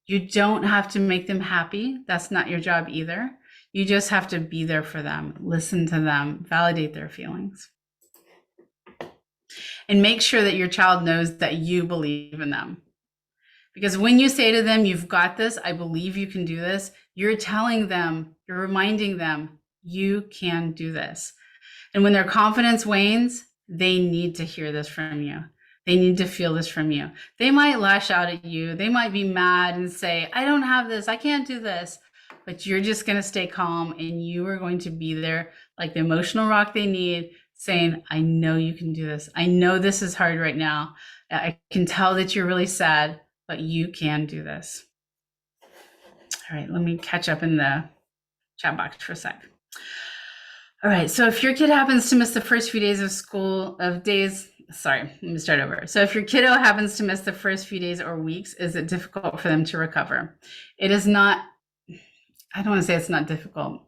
You don't have to make them happy. That's not your job either. You just have to be there for them, listen to them, validate their feelings. And make sure that your child knows that you believe in them. Because when you say to them, you've got this, I believe you can do this, you're telling them, you're reminding them, you can do this. And when their confidence wanes, they need to hear this from you. They need to feel this from you. They might lash out at you. They might be mad and say, I don't have this, I can't do this. But you're just going to stay calm, and you are going to be there like the emotional rock they need, saying, I know you can do this. I know this is hard right now. I can tell that you're really sad, but you can do this. All right, let me catch up in the chat box for a sec. All right, so if your kid happens to miss the first few days of school, let me start over. So if your kiddo happens to miss the first few days or weeks, is it difficult for them to recover? It is not, I don't want to say it's not difficult.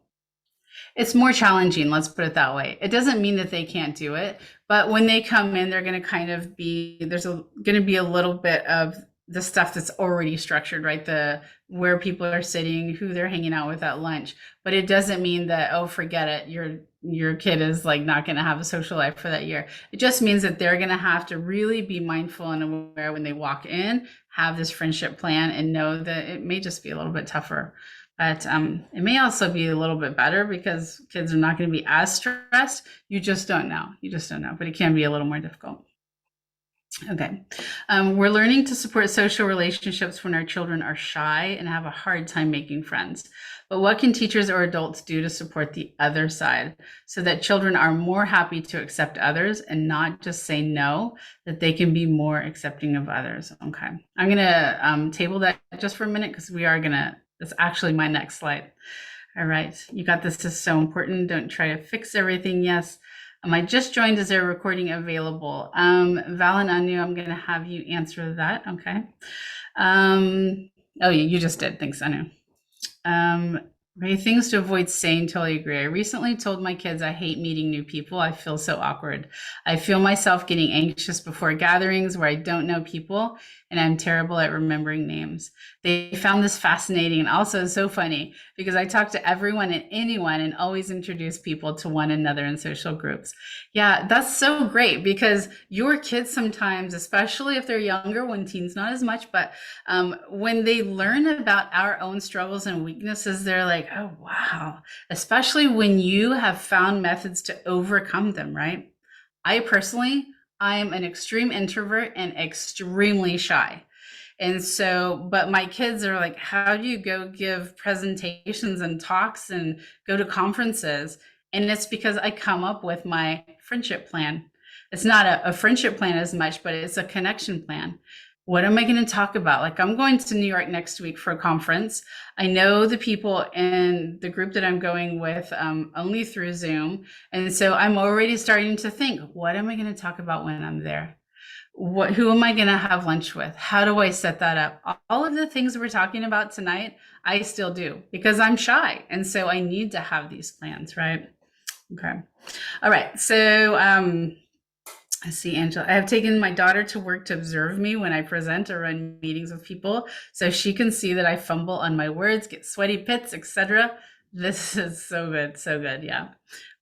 It's more challenging, let's put it that way. It doesn't mean that they can't do it, but when they come in, they're going to kind of be, going to be a little bit of the stuff that's already structured, right? Where people are sitting, who they're hanging out with at lunch. But it doesn't mean that, oh, forget it. your kid is like not going to have a social life for that year. It just means that they're going to have to really be mindful and aware when they walk in, have this friendship plan, and know that it may just be a little bit tougher. But it may also be a little bit better because kids are not going to be as stressed. You just don't know. You just don't know. But it can be a little more difficult. Okay. We're learning to support social relationships when our children are shy and have a hard time making friends. But what can teachers or adults do to support the other side so that children are more happy to accept others and not just say no, that they can be more accepting of others? Okay. I'm going to table that just for a minute because we are going to, that's actually my next slide. All right. You got this. This is so important. Don't try to fix everything. Yes. I just joined. Is there a recording available? Val and Anu, I'm going to have you answer that. Okay. Oh, you just did. Thanks, Anu. Things to avoid saying, totally agree. I recently told my kids I hate meeting new people. I feel so awkward. I feel myself getting anxious before gatherings where I don't know people, and I'm terrible at remembering names. They found this fascinating and also so funny because I talk to everyone and anyone and always introduce people to one another in social groups. Yeah, that's so great because your kids sometimes, especially if they're younger, when teens not as much, but when they learn about our own struggles and weaknesses, they're like, oh, wow. Especially when you have found methods to overcome them, right? I'm an extreme introvert and extremely shy. And so, but my kids are like, how do you go give presentations and talks and go to conferences? And it's because I come up with my friendship plan. It's not a friendship plan as much, but it's a connection plan. What am I going to talk about? Like, I'm going to New York next week for a conference. I know the people in the group that I'm going with only through Zoom. And so I'm already starting to think, what am I going to talk about when I'm there? Who am I going to have lunch with? How do I set that up? All of the things we're talking about tonight, I still do because I'm shy. And so I need to have these plans, right? Okay. All right. So, I see, Angela. I have taken my daughter to work to observe me when I present or run meetings with people, so she can see that I fumble on my words, get sweaty pits, etc. This is so good, so good. Yeah,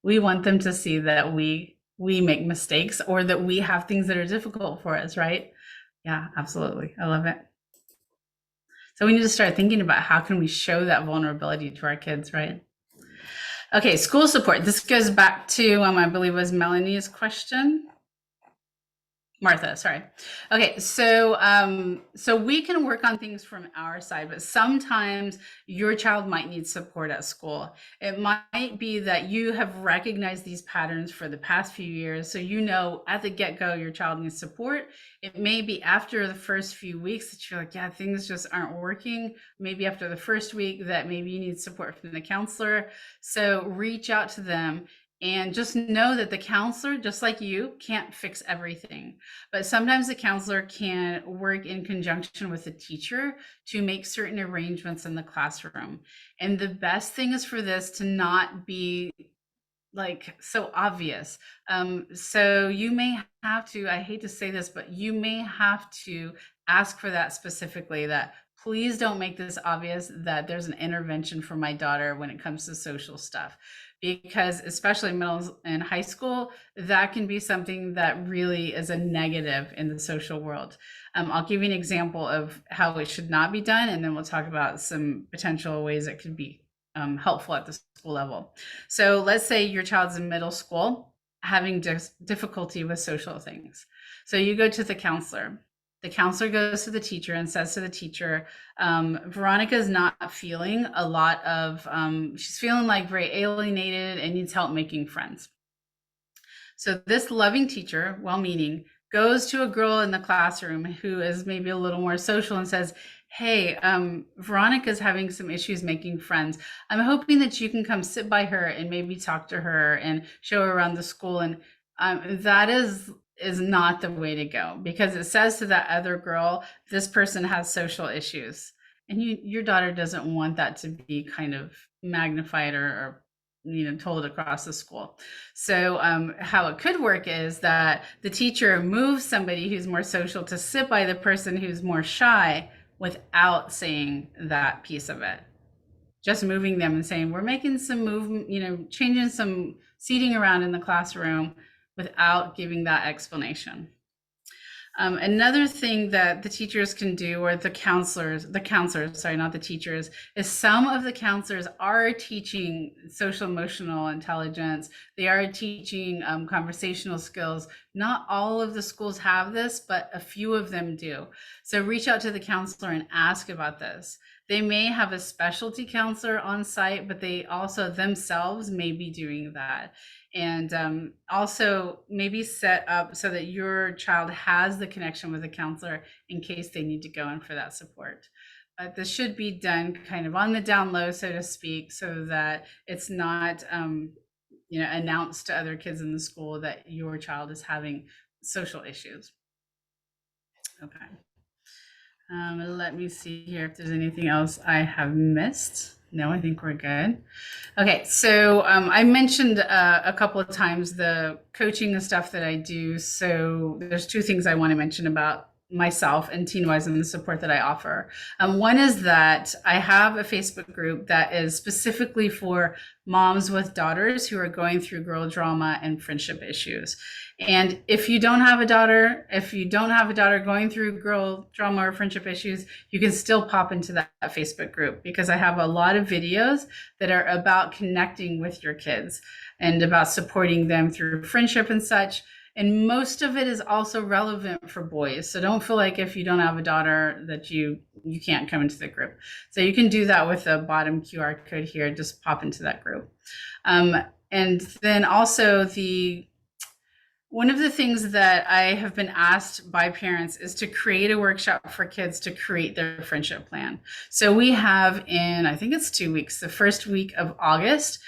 we want them to see that we make mistakes or that we have things that are difficult for us, right? Yeah, absolutely. I love it. So we need to start thinking about how can we show that vulnerability to our kids, right? Okay, school support. This goes back to I believe was Melanie's question. Martha, sorry. Okay, so so we can work on things from our side, but sometimes your child might need support at school. It might be that you have recognized these patterns for the past few years, so you know at the get-go your child needs support. It may be after the first few weeks that you're like, yeah, things just aren't working. Maybe after the first week that maybe you need support from the counselor. So reach out to them. And just know that the counselor, just like you, can't fix everything. But sometimes the counselor can work in conjunction with the teacher to make certain arrangements in the classroom. And the best thing is for this to not be like so obvious. So you may have to, I hate to say this, but you may have to ask for that specifically, that please don't make this obvious that there's an intervention for my daughter when it comes to social stuff. Because especially middle and high school, that can be something that really is a negative in the social world. I'll give you an example of how it should not be done, and then we'll talk about some potential ways it could be helpful at the school level. So let's say your child's in middle school having difficulty with social things. So you go to the counselor. The counselor goes to the teacher and says to the teacher, Veronica is not feeling a lot of, she's feeling like very alienated and needs help making friends. So this loving teacher, well-meaning, goes to a girl in the classroom who is maybe a little more social and says, hey, Veronica's having some issues making friends. I'm hoping that you can come sit by her and maybe talk to her and show her around the school. And that is not the way to go, because it says to that other girl, this person has social issues, and your daughter doesn't want that to be kind of magnified or told across the school. So how it could work is that the teacher moves somebody who's more social to sit by the person who's more shy without saying that piece of it. just moving them and saying, we're making some movement, changing some seating around in the classroom without giving that explanation. Another thing that the teachers can do, or the counselors, sorry, not the teachers, is some of the counselors are teaching social emotional intelligence. They are teaching conversational skills. Not all of the schools have this, but a few of them do. So reach out to the counselor and ask about this. They may have a specialty counselor on site, but they also themselves may be doing that. And also maybe set up so that your child has the connection with a counselor in case they need to go in for that support. But this should be done kind of on the down low, so to speak, so that it's not announced to other kids in the school that your child is having social issues. Okay. Let me see here if there's anything else I have missed. No, I think we're good. Okay, so I mentioned a couple of times the coaching and stuff that I do. So there's two things I want to mention about myself and TeenWise and the support that I offer. One is that I have a Facebook group that is specifically for moms with daughters who are going through girl drama and friendship issues. And if you don't have a daughter going through girl drama or friendship issues, you can still pop into that Facebook group, because I have a lot of videos that are about connecting with your kids and about supporting them through friendship and such. And most of it is also relevant for boys. So don't feel like if you don't have a daughter that you can't come into the group. So you can do that with the bottom QR code here. Just pop into that group. And then also one of the things that I have been asked by parents is to create a workshop for kids to create their friendship plan. So we have I think it's 2 weeks, the first week of August,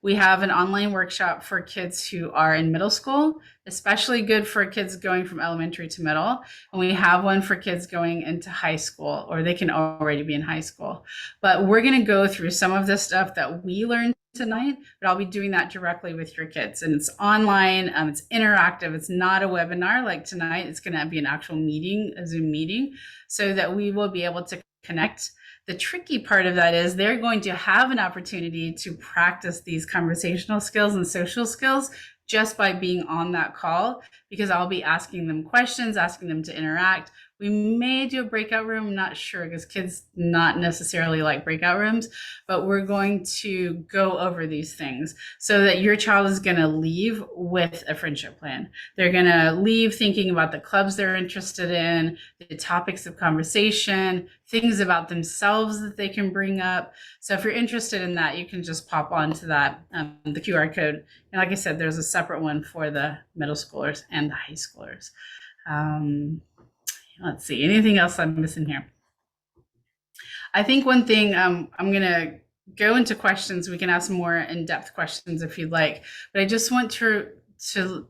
we have an online workshop for kids who are in middle school, especially good for kids going from elementary to middle. And we have one for kids going into high school, or they can already be in high school. But we're going to go through some of the stuff that we learned tonight, but I'll be doing that directly with your kids. And it's online, it's interactive. It's not a webinar like tonight. It's going to be an actual meeting, a Zoom meeting, so that we will be able to connect. The tricky part of that is they're going to have an opportunity to practice these conversational skills and social skills just by being on that call, because I'll be asking them questions, asking them to interact. We may do a breakout room, I'm not sure, because kids not necessarily like breakout rooms, but we're going to go over these things so that your child is going to leave with a friendship plan. They're going to leave thinking about the clubs they're interested in, the topics of conversation, things about themselves that they can bring up. So if you're interested in that, you can just pop onto that, the QR code. And like I said, there's a separate one for the middle schoolers and the high schoolers. Let's see, anything else I'm missing here? I think one thing, I'm going to go into questions. We can ask more in-depth questions if you'd like, but I just want to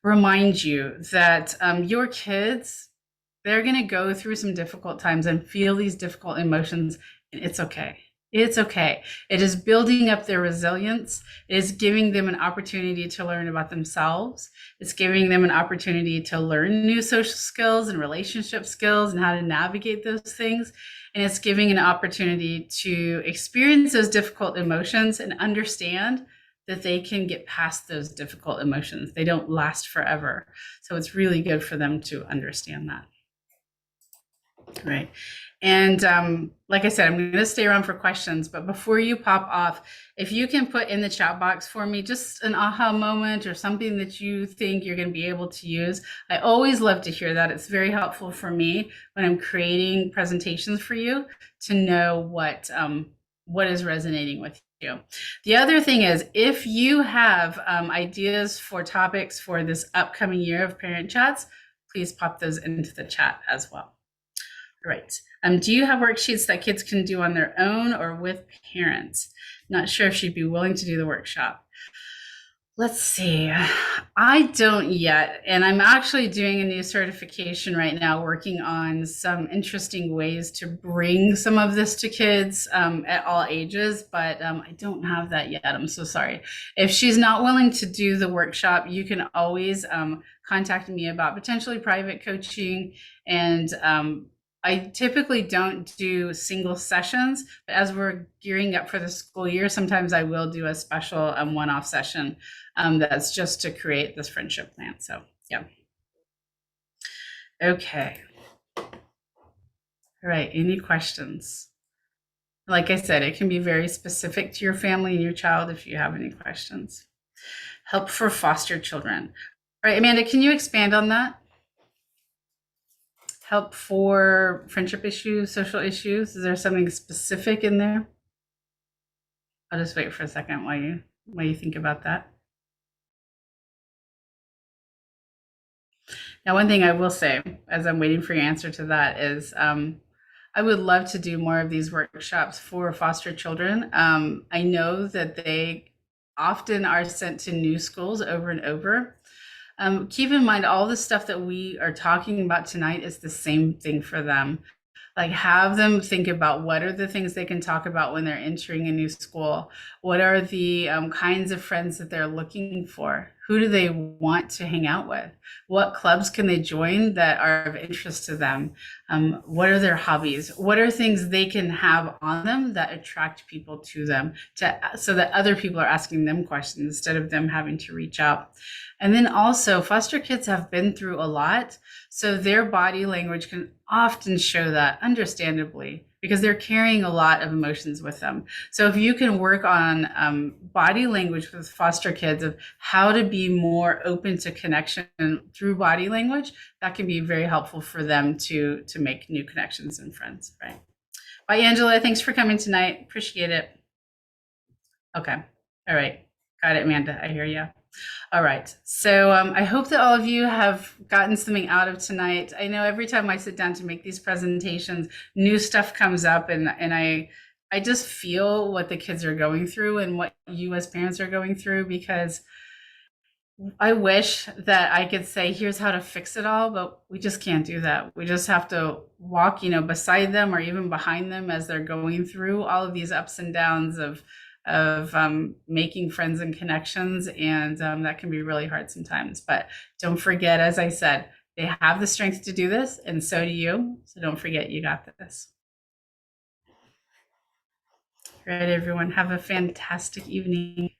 remind you that your kids, they're going to go through some difficult times and feel these difficult emotions, and it's okay. It's okay. It is building up their resilience. It is giving them an opportunity to learn about themselves. It's giving them an opportunity to learn new social skills and relationship skills and how to navigate those things. And it's giving an opportunity to experience those difficult emotions and understand that they can get past those difficult emotions. They don't last forever. So it's really good for them to understand that. Right. And like I said, I'm going to stay around for questions, but before you pop off, if you can put in the chat box for me just an aha moment or something that you think you're going to be able to use. I always love to hear that. It's very helpful for me when I'm creating presentations for you to know what is resonating with you. The other thing is, if you have ideas for topics for this upcoming year of parent chats, please pop those into the chat as well. Right. Do you have worksheets that kids can do on their own or with parents? Not sure if she'd be willing to do the workshop. Let's see. I don't yet. And I'm actually doing a new certification right now, working on some interesting ways to bring some of this to kids at all ages, but I don't have that yet. I'm so sorry. If she's not willing to do the workshop, you can always contact me about potentially private coaching, and I typically don't do single sessions, but as we're gearing up for the school year, sometimes I will do a special one-off session that's just to create this friendship plan. So, yeah. Okay. All right. Any questions? Like I said, it can be very specific to your family and your child if you have any questions. Help for foster children. All right, Amanda, can you expand on that? Help for friendship issues, social issues? Is there something specific in there? I'll just wait for a second while you think about that. Now, one thing I will say as I'm waiting for your answer to that is I would love to do more of these workshops for foster children. I know that they often are sent to new schools over and over. Keep in mind, all the stuff that we are talking about tonight is the same thing for them. Like, have them think about what are the things they can talk about when they're entering a new school. What are the kinds of friends that they're looking for? Who do they want to hang out with? What clubs can they join that are of interest to them? What are their hobbies? What are things they can have on them that attract people to them, so that other people are asking them questions instead of them having to reach out? And then also, foster kids have been through a lot, so their body language can often show that, understandably, because they're carrying a lot of emotions with them. So if you can work on body language with foster kids, of how to be more open to connection through body language, that can be very helpful for them to make new connections and friends, right? Bye, Angela. Thanks for coming tonight. Appreciate it. Okay. All right. Got it, Amanda. I hear you. All right. So I hope that all of you have gotten something out of tonight. I know every time I sit down to make these presentations, new stuff comes up, and I just feel what the kids are going through and what you as parents are going through, because I wish that I could say, here's how to fix it all, but we just can't do that. We just have to walk, beside them or even behind them as they're going through all of these ups and downs of making friends and connections, and that can be really hard sometimes. But don't forget, as I said, they have the strength to do this, and so do you. So don't forget, you got this. All right, everyone, have a fantastic evening.